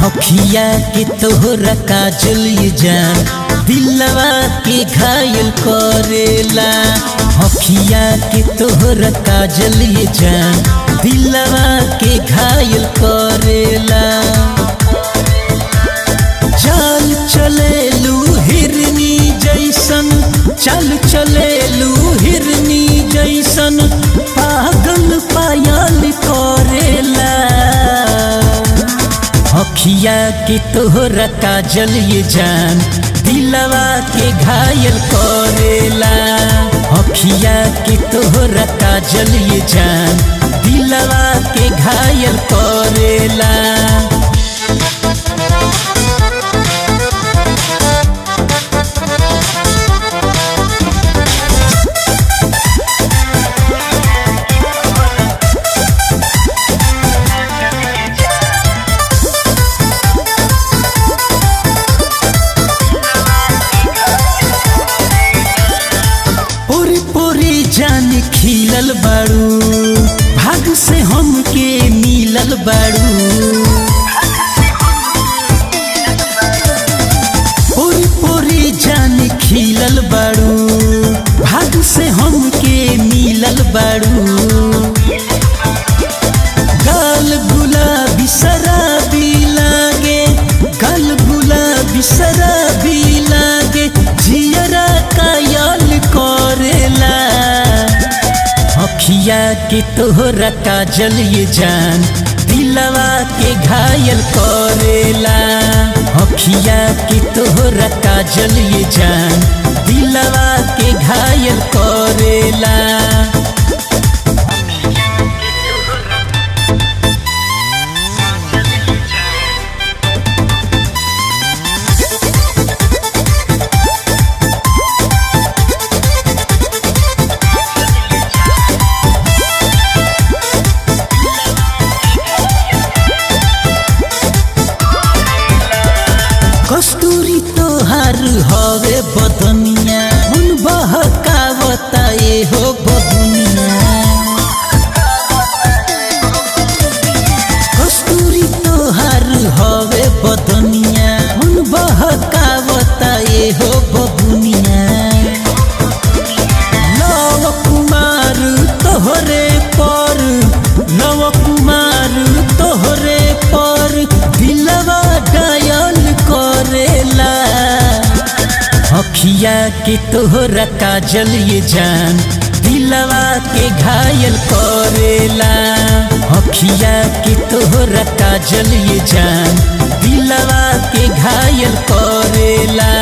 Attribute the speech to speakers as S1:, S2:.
S1: अखिया के तोहरा काजल ये जान दिलवा के घायल करेला। अखिया के तोहरा काजल ये जान दिलवा के घायल करेला। चाल चलेलू हिरनी जैसन, चाल चलेलू हिरनी जैसन पागल पायल करेला। अखिया के तोहरा काजल ये जान दिलवा के घायल करेला। अखिया के तोहरा काजल ये जान दिलवा के घायल करेला। जान खिलल बाड़ू भाग से हमके मिलल बाड़ू। पोरी पोरी जान खिलल बाड़ू भाग से हमके मिलल बाड़ू। गाल गुलाबी शराबी लागे, गाल गुलाबी शराबी लागे, जियरा कायल करेला। अखिया के तोहरा काजल ये जान दिलवा के घायल करेला। अखिया के तोहरा काजल ये जान दिलवा के घायल करेला। कस्तूरी तोहार हवे बदनिया मन बहकावता ये हो बबुनिया। कस्तूरी तोहार हवे बदनिया मन बहकावता ये हो बबुनिया। लव कुमार तोहरे पर, लव कुमार तोहरे पर दिलवा घायल करेला। अखिया के तोहरा काजल ये जान दिलवा के घायल करेला। अखिया के तोहरा काजल ये जान दिलवा के घायल करेला।